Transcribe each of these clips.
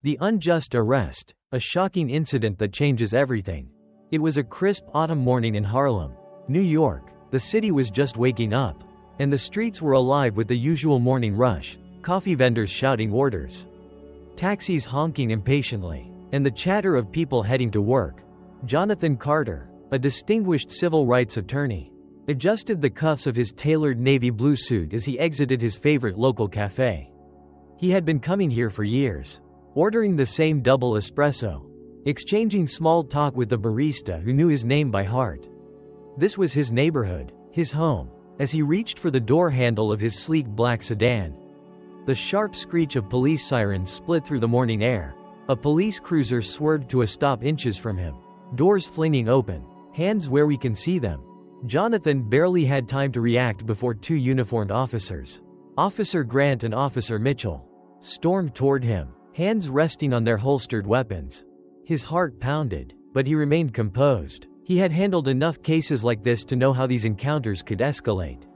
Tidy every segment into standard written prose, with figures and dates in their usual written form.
The Unjust Arrest, a shocking incident that changes everything. It was a crisp autumn morning in Harlem, New York. The city was just waking up, and the streets were alive with the usual morning rush, coffee vendors shouting orders, taxis honking impatiently, and the chatter of people heading to work. Jonathan Carter, a distinguished civil rights attorney, adjusted the cuffs of his tailored navy blue suit as he exited his favorite local cafe. He had been coming here for years, ordering the same double espresso, exchanging small talk with the barista who knew his name by heart. This was his neighborhood, his home. As he reached for the door handle of his sleek black sedan, the sharp screech of police sirens split through the morning air. A police cruiser swerved to a stop inches from him, doors flinging open, hands where we can see them. Jonathan barely had time to react before two uniformed officers, Officer Grant and Officer Mitchell, stormed toward him, hands resting on their holstered weapons. His heart pounded, but he remained composed. He had handled enough cases like this to know how these encounters could escalate.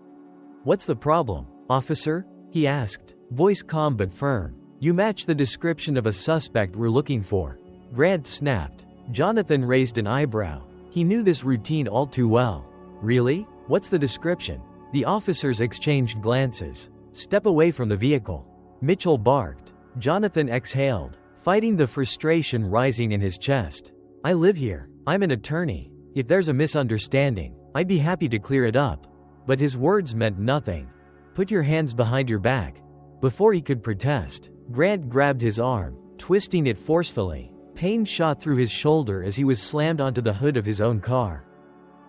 "What's the problem, officer?" he asked, voice calm but firm. "You match the description of a suspect we're looking for," Grant snapped. Jonathan raised an eyebrow. He knew this routine all too well. "Really? What's the description?" The officers exchanged glances. "Step away from the vehicle," Mitchell barked. Jonathan exhaled, fighting the frustration rising in his chest. "I live here. I'm an attorney. If there's a misunderstanding, I'd be happy to clear it up." But his words meant nothing. "Put your hands behind your back." Before he could protest, Grant grabbed his arm, twisting it forcefully. Pain shot through his shoulder as he was slammed onto the hood of his own car.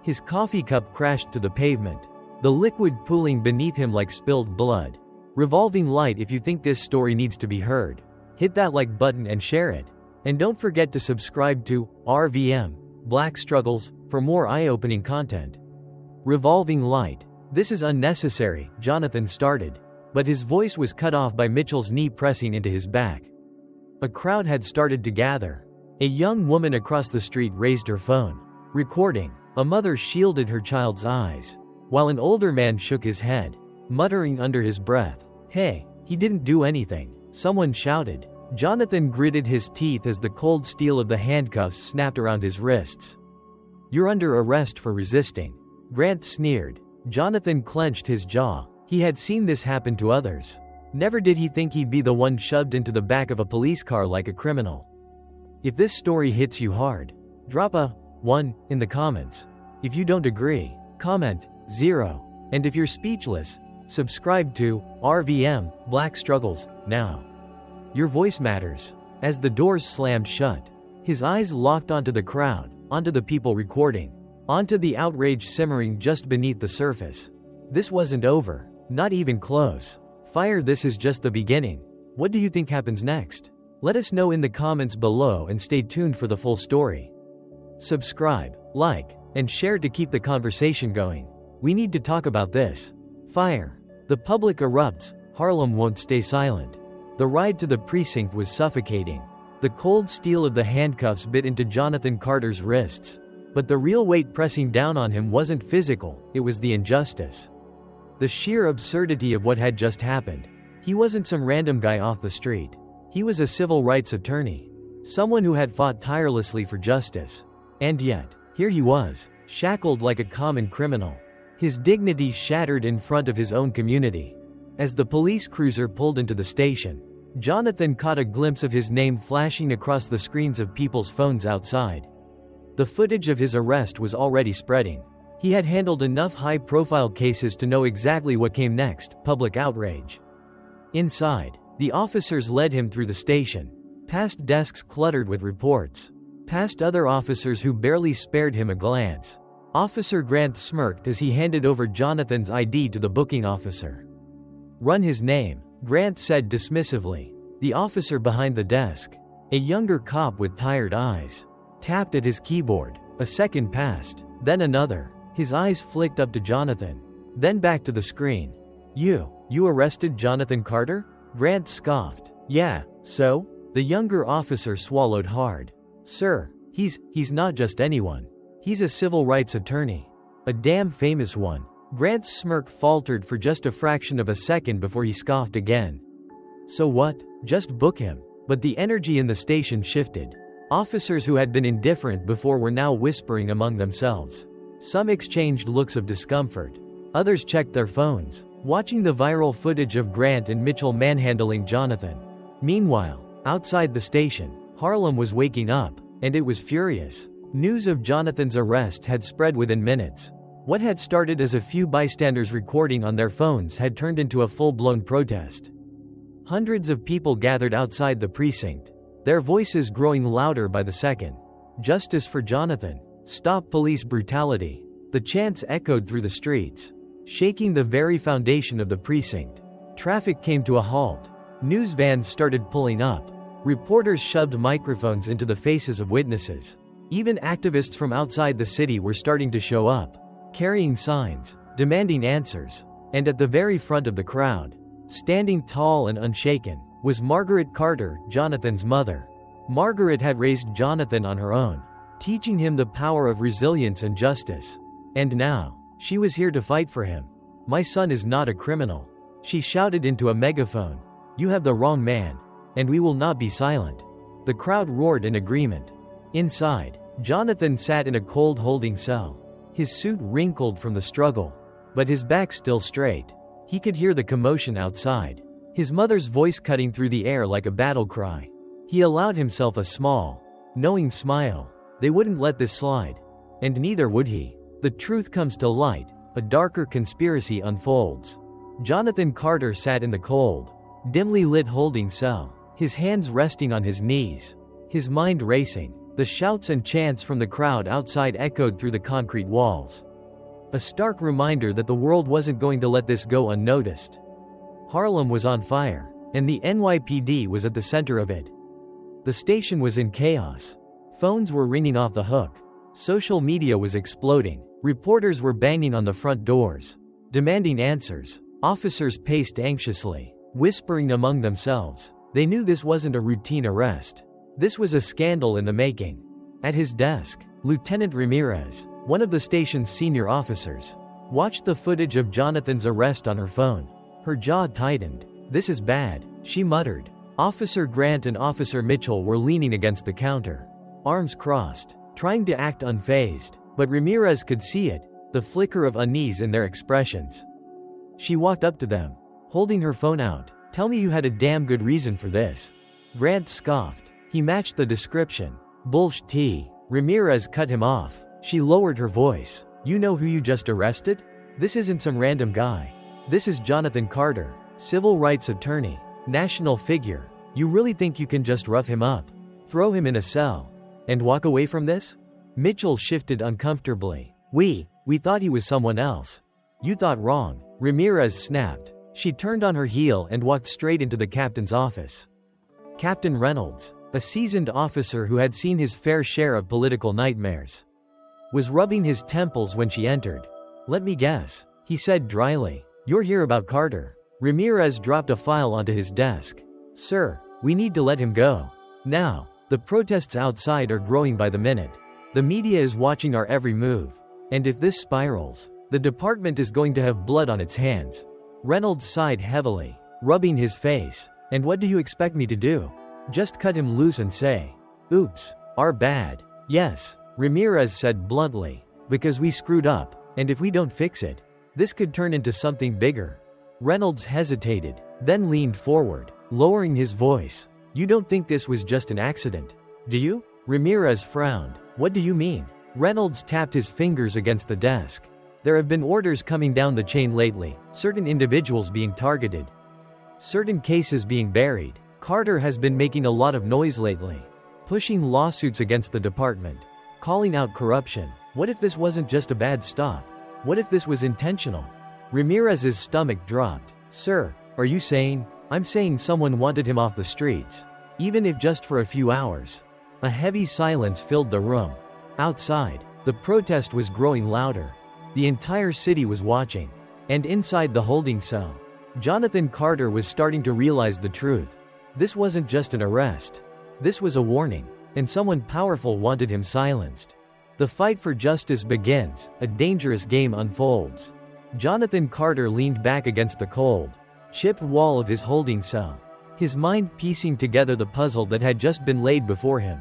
His coffee cup crashed to the pavement, the liquid pooling beneath him like spilled blood. Revolving light. If you think this story needs to be heard, hit that like button and share it. And don't forget to subscribe to RVM Black Struggles for more eye-opening content. Revolving light. "This is unnecessary," Jonathan started, but his voice was cut off by Mitchell's knee pressing into his back. A crowd had started to gather. A young woman across the street raised her phone, recording. A mother shielded her child's eyes, while an older man shook his head, muttering under his breath, "Hey, he didn't do anything," someone shouted. Jonathan gritted his teeth as the cold steel of the handcuffs snapped around his wrists. "You're under arrest for resisting," Grant sneered. Jonathan clenched his jaw. He had seen this happen to others. Never did he think he'd be the one shoved into the back of a police car like a criminal. If this story hits you hard, drop a 1 in the comments. If you don't agree, comment 0. And if you're speechless, subscribe to RVM Black Struggles now. Your voice matters. As the doors slammed shut, his eyes locked onto the crowd, onto the people recording, onto the outrage simmering just beneath the surface. This wasn't over, not even close. Fire, this is just the beginning. What do you think happens next? Let us know in the comments below and stay tuned for the full story. Subscribe, like, and share to keep the conversation going. We need to talk about this. Fire. The public erupts. Harlem won't stay silent. The ride to the precinct was suffocating. The cold steel of the handcuffs bit into Jonathan Carter's wrists. But the real weight pressing down on him wasn't physical, it was the injustice. The sheer absurdity of what had just happened. He wasn't some random guy off the street. He was a civil rights attorney. Someone who had fought tirelessly for justice. And yet, here he was, shackled like a common criminal. His dignity shattered in front of his own community. As the police cruiser pulled into the station, Jonathan caught a glimpse of his name flashing across the screens of people's phones outside. The footage of his arrest was already spreading. He had handled enough high-profile cases to know exactly what came next: public outrage. Inside, the officers led him through the station, past desks cluttered with reports, past other officers who barely spared him a glance. Officer Grant smirked as he handed over Jonathan's ID to the booking officer. "Run his name," Grant said dismissively. The officer behind the desk, a younger cop with tired eyes, tapped at his keyboard. A second passed, then another. His eyes flicked up to Jonathan, then back to the screen. You arrested Jonathan Carter?" Grant scoffed. "Yeah, so?" The younger officer swallowed hard. "Sir, he's not just anyone. He's a civil rights attorney. A damn famous one." Grant's smirk faltered for just a fraction of a second before he scoffed again. "So what? Just book him. But the energy in the station shifted. Officers who had been indifferent before were now whispering among themselves. Some exchanged looks of discomfort. Others checked their phones, watching the viral footage of Grant and Mitchell manhandling Jonathan. Meanwhile, outside the station, Harlem was waking up, and it was furious. News of Jonathan's arrest had spread within minutes. What had started as a few bystanders recording on their phones had turned into a full-blown protest. Hundreds of people gathered outside the precinct, their voices growing louder by the second. Justice for Jonathan. Stop police brutality. The chants echoed through the streets, shaking the very foundation of the precinct. Traffic came to a halt. News vans started pulling up. Reporters shoved microphones into the faces of witnesses. Even activists from outside the city were starting to show up, carrying signs, demanding answers. And at the very front of the crowd, standing tall and unshaken, was Margaret Carter, Jonathan's mother. Margaret had raised Jonathan on her own, teaching him the power of resilience and justice. And now, she was here to fight for him. "My son is not a criminal," she shouted into a megaphone. "You have the wrong man, and we will not be silent." The crowd roared in agreement. Inside, Jonathan sat in a cold holding cell, his suit wrinkled from the struggle, but his back still straight. He could hear the commotion outside, his mother's voice cutting through the air like a battle cry. He allowed himself a small, knowing smile. They wouldn't let this slide. And neither would he. The truth comes to light, a darker conspiracy unfolds. Jonathan Carter sat in the cold, dimly lit holding cell, his hands resting on his knees, his mind racing. The shouts and chants from the crowd outside echoed through the concrete walls. A stark reminder that the world wasn't going to let this go unnoticed. Harlem was on fire, and the NYPD was at the center of it. The station was in chaos. Phones were ringing off the hook. Social media was exploding. Reporters were banging on the front doors, demanding answers. Officers paced anxiously, whispering among themselves. They knew this wasn't a routine arrest. This was a scandal in the making. At his desk, Lieutenant Ramirez, one of the station's senior officers, watched the footage of Jonathan's arrest on her phone. Her jaw tightened. "This is bad," she muttered. Officer Grant and Officer Mitchell were leaning against the counter, arms crossed, trying to act unfazed, but Ramirez could see it, the flicker of unease in their expressions. She walked up to them, holding her phone out. "Tell me you had a damn good reason for this." Grant scoffed. He matched the description. "Bullshit." Ramirez cut him off. She lowered her voice. "You know who you just arrested? This isn't some random guy. This is Jonathan Carter, civil rights attorney, national figure. You really think you can just rough him up, throw him in a cell, and walk away from this?" Mitchell shifted uncomfortably. We thought he was someone else." "You thought wrong," Ramirez snapped. She turned on her heel and walked straight into the captain's office. Captain Reynolds, a seasoned officer who had seen his fair share of political nightmares, was rubbing his temples when she entered. "Let me guess," he said dryly. "You're here about Carter." Ramirez dropped a file onto his desk. "Sir, we need to let him go. Now. The protests outside are growing by the minute. The media is watching our every move. And if this spirals, the department is going to have blood on its hands." Reynolds sighed heavily, rubbing his face. "And what do you expect me to do? Just cut him loose and say, 'Oops, our bad'?" "Yes," Ramirez said bluntly, "because we screwed up, and if we don't fix it, this could turn into something bigger." Reynolds hesitated, then leaned forward, lowering his voice. "You don't think this was just an accident, do you?" Ramirez frowned. "What do you mean?" Reynolds tapped his fingers against the desk. "There have been orders coming down the chain lately, certain individuals being targeted, certain cases being buried. Carter has been making a lot of noise lately, pushing lawsuits against the department, calling out corruption. What if this wasn't just a bad stop? What if this was intentional?" Ramirez's stomach dropped. "Sir, are you saying?" "I'm saying someone wanted him off the streets, even if just for a few hours." A heavy silence filled the room. Outside, the protest was growing louder. The entire city was watching. And inside the holding cell, Jonathan Carter was starting to realize the truth. This wasn't just an arrest. This was a warning, and someone powerful wanted him silenced. The fight for justice begins, a dangerous game unfolds. Jonathan Carter leaned back against the cold, chipped wall of his holding cell. his mind piecing together the puzzle that had just been laid before him.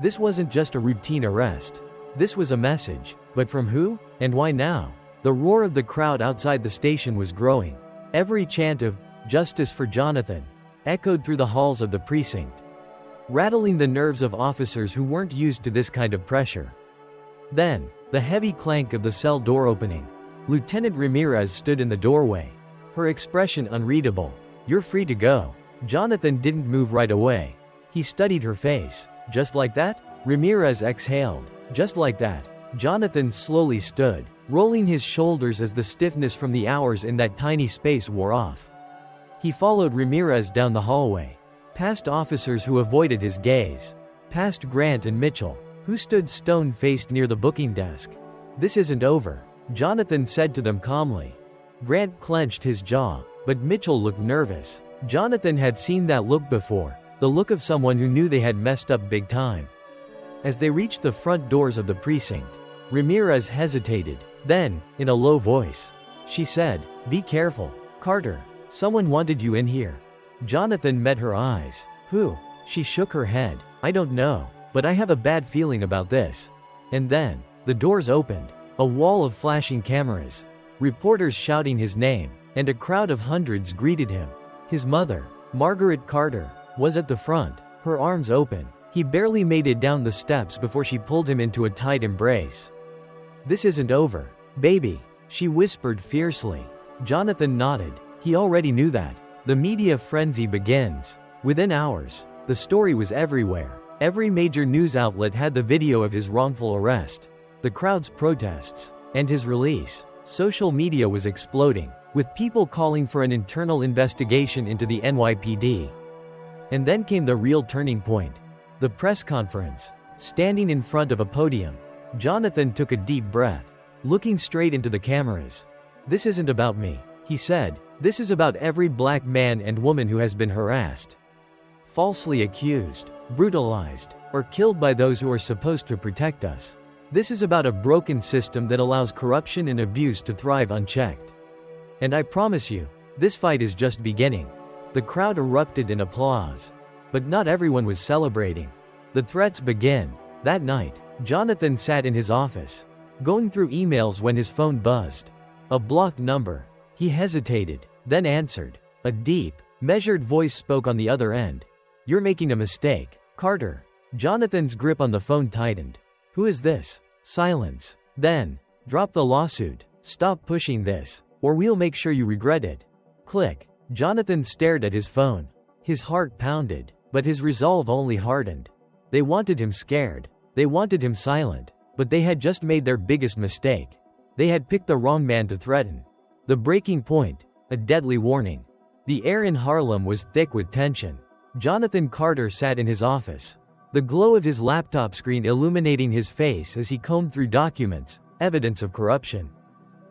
This wasn't just a routine arrest. This was a message. But from who? And why now? The roar of the crowd outside the station was growing. Every chant of "Justice for Jonathan" echoed through the halls of the precinct, rattling the nerves of officers who weren't used to this kind of pressure. Then, the heavy clank of the cell door opening. Lieutenant Ramirez stood in the doorway, her expression unreadable. "You're free to go." Jonathan didn't move right away. He studied her face. "Just like that?" Ramirez exhaled. "Just like that." Jonathan slowly stood, rolling his shoulders as the stiffness from the hours in that tiny space wore off. He followed Ramirez down the hallway, past officers who avoided his gaze, past Grant and Mitchell, who stood stone-faced near the booking desk. "This isn't over," Jonathan said to them calmly. Grant clenched his jaw, but Mitchell looked nervous. Jonathan had seen that look before, the look of someone who knew they had messed up big time. As they reached the front doors of the precinct, Ramirez hesitated. Then, in a low voice, she said, "Be careful, Carter. Someone wanted you in here." Jonathan met her eyes. "Who?" She shook her head. "I don't know, but I have a bad feeling about this." And then, the doors opened. A wall of flashing cameras, reporters shouting his name, and a crowd of hundreds greeted him. His mother, Margaret Carter, was at the front, her arms open. He barely made it down the steps before she pulled him into a tight embrace. "This isn't over, baby," she whispered fiercely. Jonathan nodded. He already knew that. The media frenzy begins. Within hours, the story was everywhere. Every major news outlet had the video of his wrongful arrest, the crowd's protests, and his release. Social media was exploding, with people calling for an internal investigation into the NYPD. And then came the real turning point. The press conference. Standing in front of a podium, Jonathan took a deep breath, looking straight into the cameras. "This isn't about me," he said. "This is about every black man and woman who has been harassed, falsely accused, brutalized, or killed by those who are supposed to protect us. This is about a broken system that allows corruption and abuse to thrive unchecked. And I promise you, this fight is just beginning." The crowd erupted in applause. But not everyone was celebrating. The threats began. That night, Jonathan sat in his office, going through emails when his phone buzzed. A blocked number. He hesitated, then answered. A deep, measured voice spoke on the other end. "You're making a mistake, Carter." Jonathan's grip on the phone tightened. "Who is this?" Silence. Then, "Drop the lawsuit. Stop pushing this, or we'll make sure you regret it." Click. Jonathan stared at his phone. His heart pounded, but his resolve only hardened. They wanted him scared. They wanted him silent. But they had just made their biggest mistake. They had picked the wrong man to threaten. The breaking point. A deadly warning. The air in Harlem was thick with tension. Jonathan Carter sat in his office, the glow of his laptop screen illuminating his face as he combed through documents, evidence of corruption,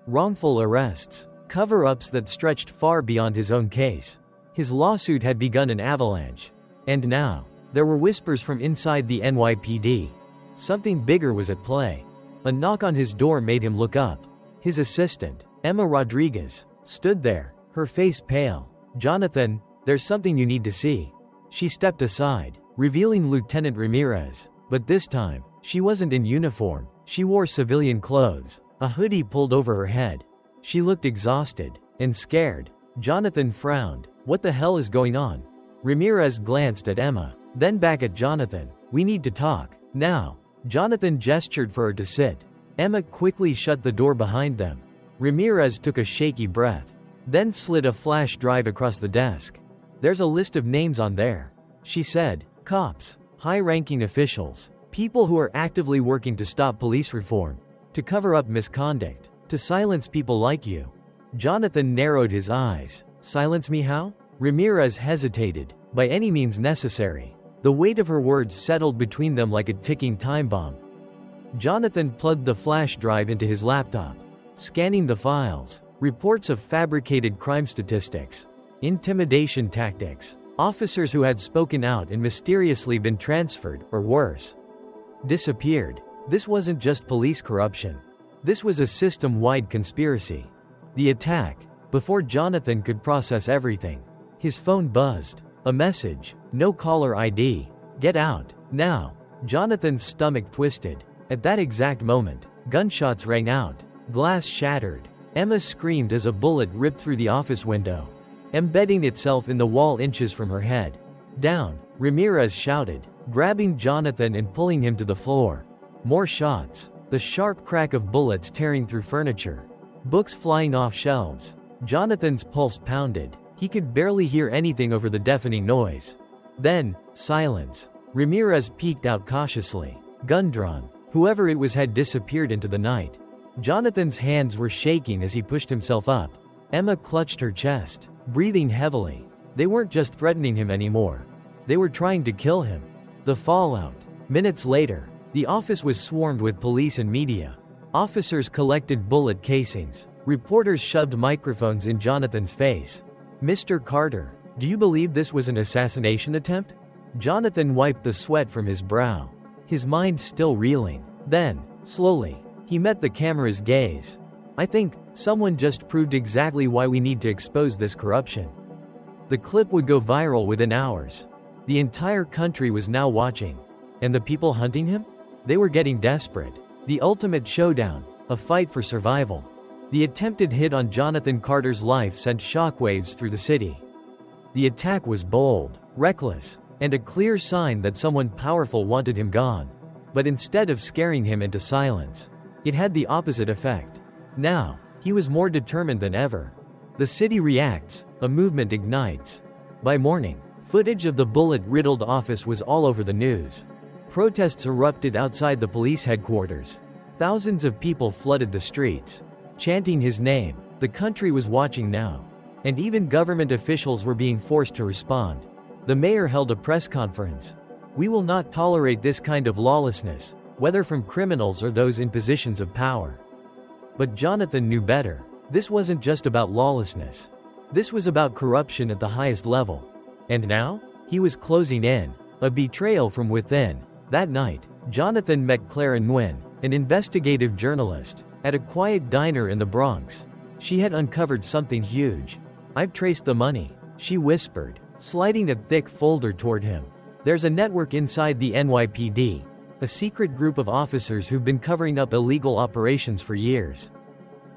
wrongful arrests, cover-ups that stretched far beyond his own case. His lawsuit had begun an avalanche. And now, there were whispers from inside the NYPD. Something bigger was at play. A knock on his door made him look up. His assistant, Emma Rodriguez, stood there, her face pale. "Jonathan, there's something you need to see." She stepped aside, revealing Lieutenant Ramirez. But this time, she wasn't in uniform. She wore civilian clothes, a hoodie pulled over her head. She looked exhausted and scared. Jonathan frowned. "What the hell is going on?" Ramirez glanced at Emma, then back at Jonathan. "We need to talk, now." Jonathan gestured for her to sit. Emma quickly shut the door behind them. Ramirez took a shaky breath, then slid a flash drive across the desk. "There's a list of names on there," she said. "Cops, high-ranking officials, people who are actively working to stop police reform, to cover up misconduct, to silence people like you." Jonathan narrowed his eyes. "Silence me how?" Ramirez hesitated. "By any means necessary." The weight of her words settled between them like a ticking time bomb. Jonathan plugged the flash drive into his laptop, scanning the files. Reports of fabricated crime statistics, intimidation tactics, officers who had spoken out and mysteriously been transferred, or worse, disappeared. This wasn't just police corruption. This was a system-wide conspiracy. The attack. Before Jonathan could process everything, his phone buzzed. A message. No caller ID. Get out. Now. Jonathan's stomach twisted. At that exact moment, gunshots rang out. Glass shattered. Emma screamed as a bullet ripped through the office window, embedding itself in the wall inches from her head. Down. Ramirez shouted, grabbing Jonathan and pulling him to the floor. More shots. The sharp crack of bullets tearing through furniture. Books flying off shelves. Jonathan's pulse pounded. He could barely hear anything over the deafening noise. Then, silence. Ramirez peeked out cautiously. Gun drawn. Whoever it was had disappeared into the night. Jonathan's hands were shaking as he pushed himself up. Emma clutched her chest, breathing heavily. They weren't just threatening him anymore. They were trying to kill him. The fallout. Minutes later, the office was swarmed with police and media. Officers collected bullet casings. Reporters shoved microphones in Jonathan's face. "Mr. Carter, do you believe this was an assassination attempt?" Jonathan wiped the sweat from his brow, his mind still reeling. Then, slowly, he met the camera's gaze. "I think someone just proved exactly why we need to expose this corruption." The clip would go viral within hours. The entire country was now watching. And the people hunting him? They were getting desperate. The ultimate showdown, a fight for survival. The attempted hit on Jonathan Carter's life sent shockwaves through the city. The attack was bold, reckless, and a clear sign that someone powerful wanted him gone. But instead of scaring him into silence, it had the opposite effect. Now, he was more determined than ever. The city reacts, a movement ignites. By morning, footage of the bullet-riddled office was all over the news. Protests erupted outside the police headquarters. Thousands of people flooded the streets, chanting his name. The country was watching now. And even government officials were being forced to respond. The mayor held a press conference. "We will not tolerate this kind of lawlessness, whether from criminals or those in positions of power." But Jonathan knew better. This wasn't just about lawlessness. This was about corruption at the highest level. And now, he was closing in. A betrayal from within. That night, Jonathan met Clara Nguyen, an investigative journalist, at a quiet diner in the Bronx. She had uncovered something huge. "I've traced the money," she whispered, sliding a thick folder toward him. "There's a network inside the NYPD, a secret group of officers who've been covering up illegal operations for years.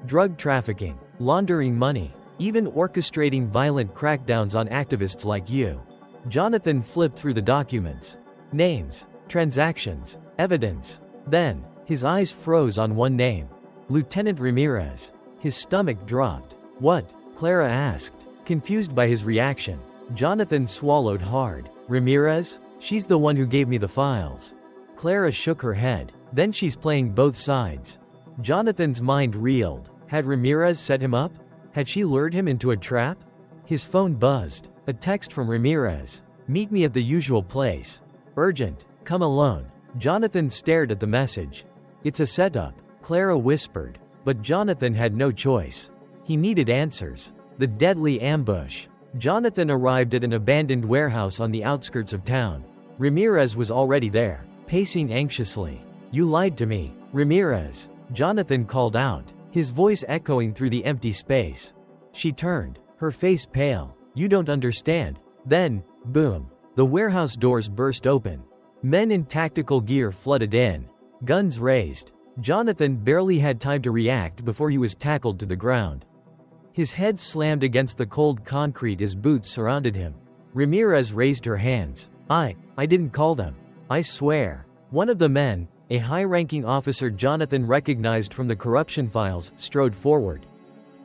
Drug trafficking, laundering money, even orchestrating violent crackdowns on activists like you." Jonathan flipped through the documents. Names, transactions, evidence. Then, his eyes froze on one name. Lieutenant Ramirez. His stomach dropped. "What?" Clara asked, confused by his reaction. Jonathan swallowed hard. "Ramirez? She's the one who gave me the files." Clara shook her head. "Then she's playing both sides." Jonathan's mind reeled. Had Ramirez set him up? Had she lured him into a trap? His phone buzzed. A text from Ramirez. "Meet me at the usual place. Urgent. Come alone." Jonathan stared at the message. "It's a setup," Clara whispered. But Jonathan had no choice. He needed answers. The deadly ambush. Jonathan arrived at an abandoned warehouse on the outskirts of town. Ramirez was already there, pacing anxiously. "You lied to me, Ramirez," Jonathan called out, his voice echoing through the empty space. She turned, her face pale. "You don't understand." Then, boom. The warehouse doors burst open. Men in tactical gear flooded in. Guns raised. Jonathan barely had time to react before he was tackled to the ground. His head slammed against the cold concrete as boots surrounded him. Ramirez raised her hands. I didn't call them. I swear." One of the men, a high-ranking officer Jonathan recognized from the corruption files, strode forward.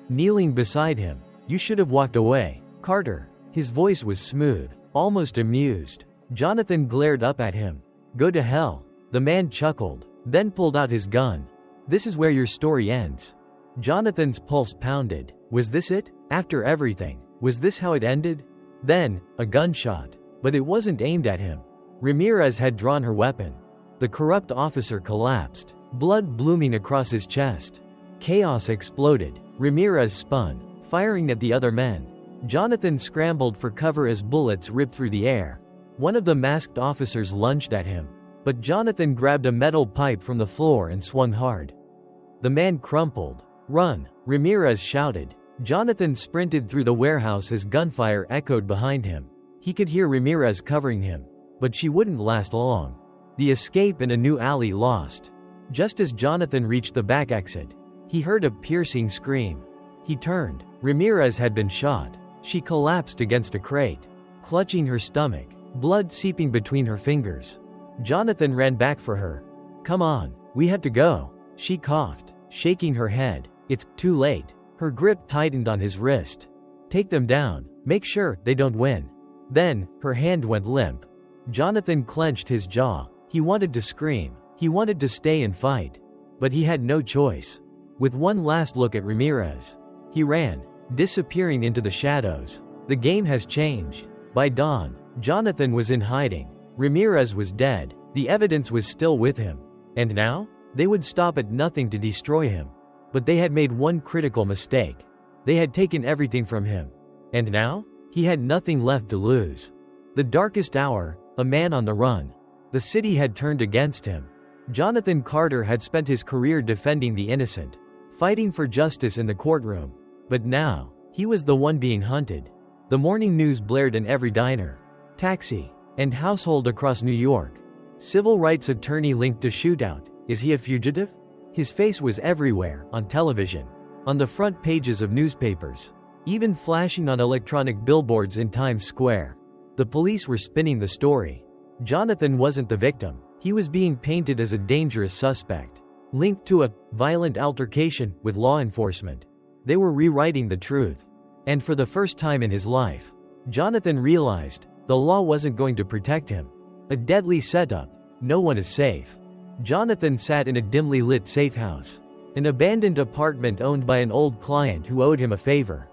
Kneeling beside him. "You should have walked away, Carter." His voice was smooth, almost amused. Jonathan glared up at him. "Go to hell." The man chuckled, then pulled out his gun. "This is where your story ends." Jonathan's pulse pounded. Was this it? After everything, was this how it ended? Then, a gunshot. But it wasn't aimed at him. Ramirez had drawn her weapon. The corrupt officer collapsed, blood blooming across his chest. Chaos exploded. Ramirez spun, firing at the other men. Jonathan scrambled for cover as bullets ripped through the air. One of the masked officers lunged at him. But Jonathan grabbed a metal pipe from the floor and swung hard. The man crumpled. "Run!" Ramirez shouted. Jonathan sprinted through the warehouse as gunfire echoed behind him. He could hear Ramirez covering him, but she wouldn't last long. The escape and a new alley lost. Just as Jonathan reached the back exit, he heard a piercing scream. He turned. Ramirez had been shot. She collapsed against a crate, clutching her stomach, blood seeping between her fingers. Jonathan ran back for her. "Come on, we have to go," she coughed, shaking her head. "It's too late." Her grip tightened on his wrist. "Take them down. Make sure they don't win." Then, her hand went limp. Jonathan clenched his jaw. He wanted to scream. He wanted to stay and fight. But he had no choice. With one last look at Ramirez, he ran, disappearing into the shadows. The game has changed. By dawn, Jonathan was in hiding. Ramirez was dead. The evidence was still with him. And now? They would stop at nothing to destroy him. But they had made one critical mistake. They had taken everything from him. And now? He had nothing left to lose. The darkest hour, a man on the run. The city had turned against him. Jonathan Carter had spent his career defending the innocent, fighting for justice in the courtroom. But now, he was the one being hunted. The morning news blared in every diner, taxi, and household across New York. Civil rights attorney linked to shootout. Is he a fugitive? His face was everywhere, on television, on the front pages of newspapers, even flashing on electronic billboards in Times Square. The police were spinning the story. Jonathan wasn't the victim. He was being painted as a dangerous suspect, linked to a violent altercation with law enforcement. They were rewriting the truth. And for the first time in his life, Jonathan realized the law wasn't going to protect him. A deadly setup. No one is safe. Jonathan sat in a dimly lit safe house, an abandoned apartment owned by an old client who owed him a favor.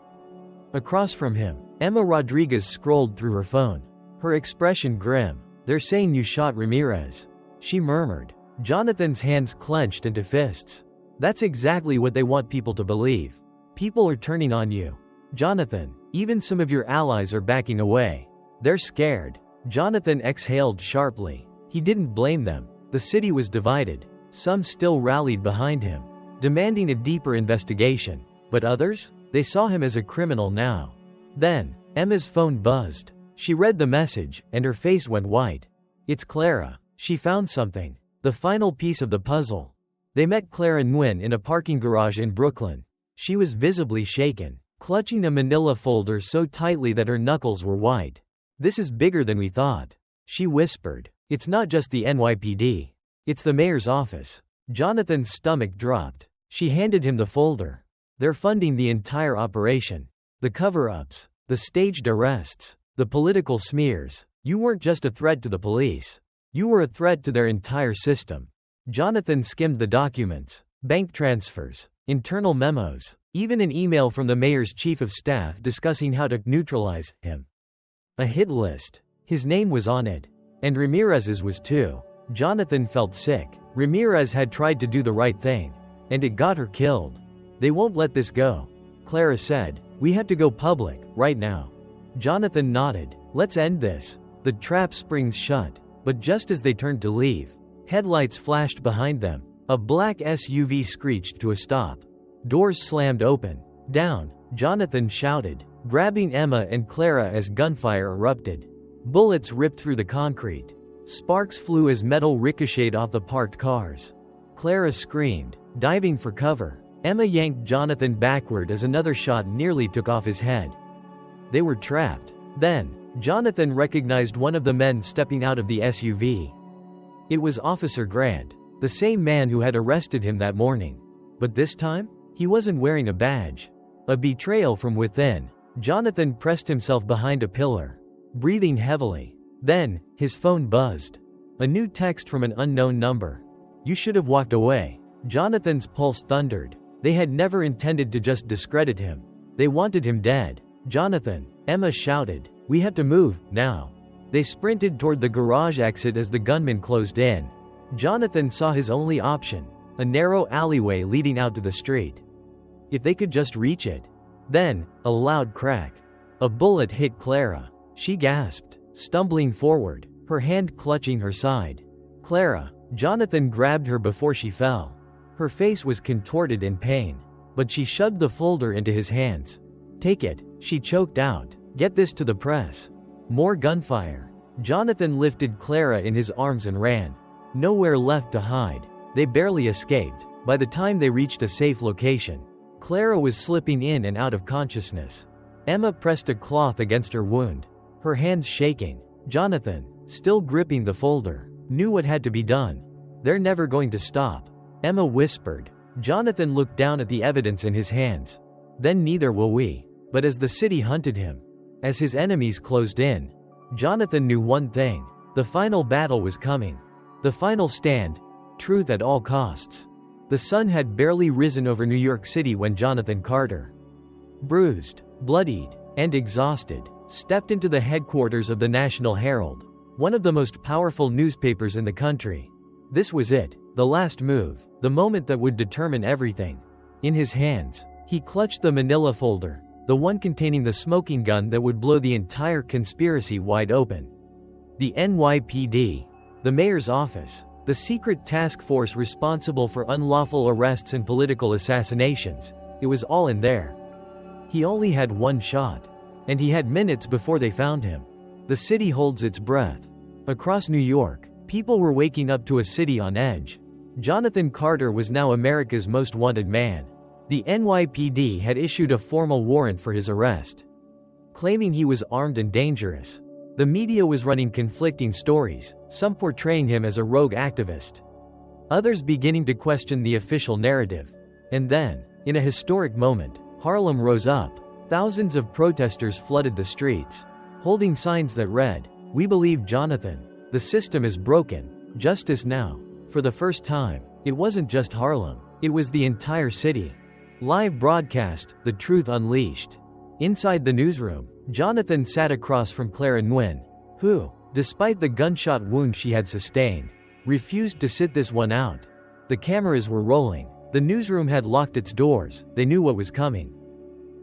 Across from him, Emma Rodriguez scrolled through her phone, her expression grim. "They're saying you shot Ramirez," she murmured. Jonathan's hands clenched into fists. "That's exactly what they want people to believe. People are turning on you, Jonathan. Even some of your allies are backing away. They're scared." Jonathan exhaled sharply. He didn't blame them. The city was divided. Some still rallied behind him, demanding a deeper investigation. But others? They saw him as a criminal now. Then, Emma's phone buzzed. She read the message, and her face went white. "It's Clara." She found something. The final piece of the puzzle. They met Clara Nguyen in a parking garage in Brooklyn. She was visibly shaken, clutching a manila folder so tightly that her knuckles were white. "This is bigger than we thought," she whispered. "It's not just the NYPD. It's the mayor's office." Jonathan's stomach dropped. She handed him the folder. "They're funding the entire operation. The cover-ups, the staged arrests, the political smears. You weren't just a threat to the police. You were a threat to their entire system." Jonathan skimmed the documents, bank transfers, internal memos, even an email from the mayor's chief of staff discussing how to neutralize him. A hit list. His name was on it. And Ramirez's was too. Jonathan felt sick. Ramirez had tried to do the right thing. And it got her killed. "They won't let this go," Clara said. "We have to go public, right now." Jonathan nodded. "Let's end this." The trap springs shut. But just as they turned to leave, headlights flashed behind them. A black SUV screeched to a stop. Doors slammed open. "Down!" Jonathan shouted, grabbing Emma and Clara as gunfire erupted. Bullets ripped through the concrete. Sparks flew as metal ricocheted off the parked cars. Clara screamed, diving for cover. Emma yanked Jonathan backward as another shot nearly took off his head. They were trapped. Then, Jonathan recognized one of the men stepping out of the SUV. It was Officer Grant, the same man who had arrested him that morning. But this time, he wasn't wearing a badge. A betrayal from within. Jonathan pressed himself behind a pillar, breathing heavily. Then, his phone buzzed. A new text from an unknown number. "You should have walked away." Jonathan's pulse thundered. They had never intended to just discredit him. They wanted him dead. "Jonathan," Emma shouted, "we have to move, now." They sprinted toward the garage exit as the gunmen closed in. Jonathan saw his only option, a narrow alleyway leading out to the street. If they could just reach it. Then, a loud crack. A bullet hit Clara. She gasped, stumbling forward, her hand clutching her side. "Clara!" Jonathan grabbed her before she fell. Her face was contorted in pain. But she shoved the folder into his hands. "Take it," she choked out. "Get this to the press." More gunfire. Jonathan lifted Clara in his arms and ran. Nowhere left to hide. They barely escaped. By the time they reached a safe location, Clara was slipping in and out of consciousness. Emma pressed a cloth against her wound, her hands shaking. Jonathan, still gripping the folder, knew what had to be done. They're never going to stop, Emma whispered. Jonathan looked down at the evidence in his hands. Then neither will we. But as the city hunted him, as his enemies closed in, Jonathan knew one thing. The final battle was coming. The final stand. Truth at all costs. The sun had barely risen over New York City when Jonathan Carter, bruised, bloodied, and exhausted, stepped into the headquarters of the National Herald, one of the most powerful newspapers in the country. This was it, the last move, the moment that would determine everything. In his hands, he clutched the manila folder, the one containing the smoking gun that would blow the entire conspiracy wide open. The NYPD, the mayor's office, the secret task force responsible for unlawful arrests and political assassinations, it was all in there. He only had one shot. And he had minutes before they found him. The city holds its breath. Across New York, people were waking up to a city on edge. Jonathan Carter was now America's most wanted man. The NYPD had issued a formal warrant for his arrest, claiming he was armed and dangerous. The media was running conflicting stories, some portraying him as a rogue activist, others beginning to question the official narrative. And then, in a historic moment, Harlem rose up. Thousands of protesters flooded the streets, holding signs that read, "We believe Jonathan. The system is broken. Justice now." For the first time, it wasn't just Harlem, it was the entire city. Live broadcast, The Truth Unleashed. Inside the newsroom, Jonathan sat across from Clara Nguyen, who, despite the gunshot wound she had sustained, refused to sit this one out. The cameras were rolling. The newsroom had locked its doors. They knew what was coming.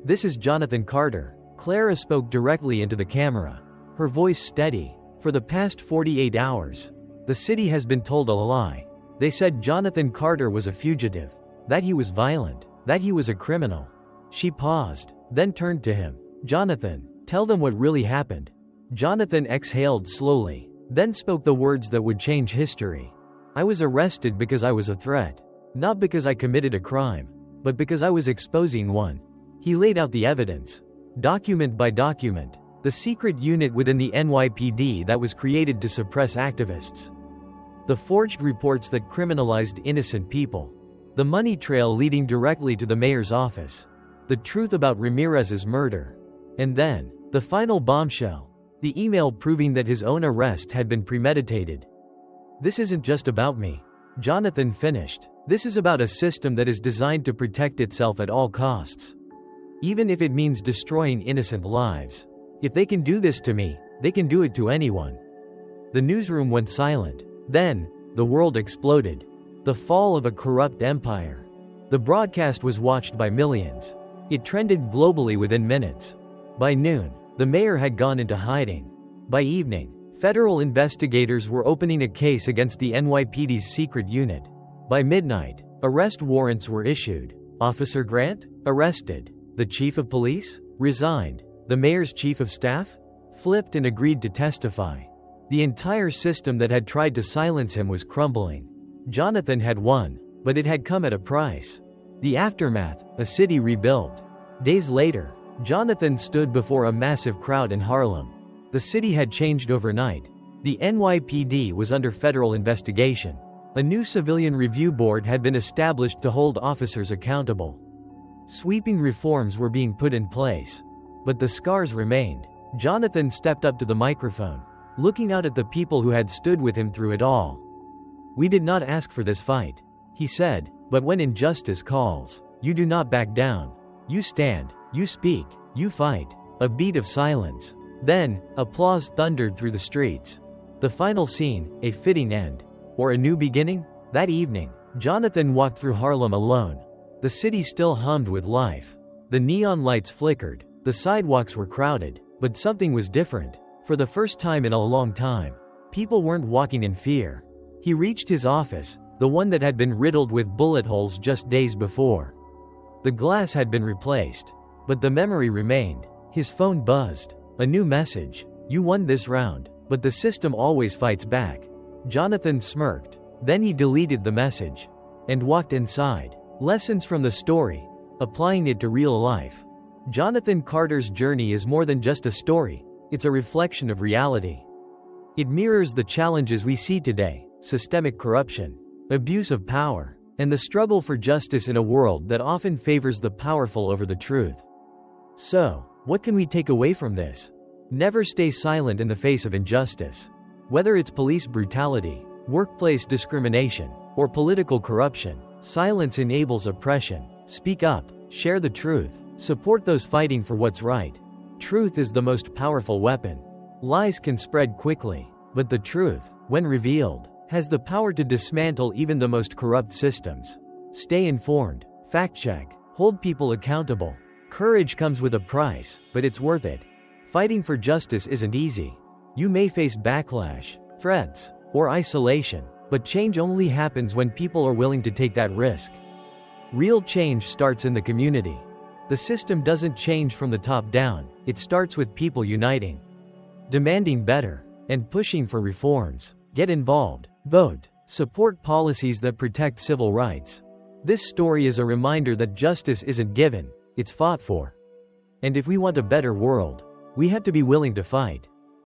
"This is Jonathan Carter." Clara spoke directly into the camera, her voice steady. "For the past 48 hours, the city has been told a lie. They said Jonathan Carter was a fugitive, that he was violent, that he was a criminal." She paused, then turned to him. "Jonathan, tell them what really happened." Jonathan exhaled slowly, then spoke the words that would change history. "I was arrested because I was a threat. Not because I committed a crime, but because I was exposing one." He laid out the evidence, document by document, the secret unit within the NYPD that was created to suppress activists, the forged reports that criminalized innocent people, the money trail leading directly to the mayor's office, the truth about Ramirez's murder, and then, the final bombshell, the email proving that his own arrest had been premeditated. "This isn't just about me," Jonathan finished. "This is about a system that is designed to protect itself at all costs. Even if it means destroying innocent lives. If they can do this to me, they can do it to anyone." The newsroom went silent. Then, the world exploded. The fall of a corrupt empire. The broadcast was watched by millions. It trended globally within minutes. By noon, the mayor had gone into hiding. By evening, federal investigators were opening a case against the NYPD's secret unit. By midnight, arrest warrants were issued. Officer Grant? Arrested. The chief of police? Resigned. The mayor's chief of staff? Flipped and agreed to testify. The entire system that had tried to silence him was crumbling. Jonathan had won, but it had come at a price. The aftermath, a city rebuilt. Days later, Jonathan stood before a massive crowd in Harlem. The city had changed overnight. The NYPD was under federal investigation. A new civilian review board had been established to hold officers accountable. Sweeping reforms were being put in place. But the scars remained. Jonathan stepped up to the microphone, looking out at the people who had stood with him through it all. "We did not ask for this fight," he said, "but when injustice calls, you do not back down. You stand, you speak, you fight." A beat of silence. Then, applause thundered through the streets. The final scene, a fitting end. Or a new beginning? That evening, Jonathan walked through Harlem alone. The city still hummed with life. The neon lights flickered. The sidewalks were crowded. But something was different. For the first time in a long time, people weren't walking in fear. He reached his office, the one that had been riddled with bullet holes just days before. The glass had been replaced. But the memory remained. His phone buzzed. A new message. You won this round, but the system always fights back." Jonathan smirked. Then he deleted the message and walked inside. Lessons from the story, applying it to real life. Jonathan Carter's journey is more than just a story, it's a reflection of reality. It mirrors the challenges we see today: systemic corruption, abuse of power, and the struggle for justice in a world that often favors the powerful over the truth. So, what can we take away from this? Never stay silent in the face of injustice. Whether it's police brutality, workplace discrimination, or political corruption, silence enables oppression. Speak up, share the truth, support those fighting for what's right. Truth is the most powerful weapon. Lies can spread quickly, but the truth, when revealed, has the power to dismantle even the most corrupt systems. Stay informed, fact-check, hold people accountable. Courage comes with a price, but it's worth it. Fighting for justice isn't easy. You may face backlash, threats, or isolation, but change only happens when people are willing to take that risk. Real change starts in the community. The system doesn't change from the top down, it starts with people uniting, demanding better, and pushing for reforms. Get involved, vote, support policies that protect civil rights. This story is a reminder that justice isn't given, it's fought for. And if we want a better world, we have to be willing to fight.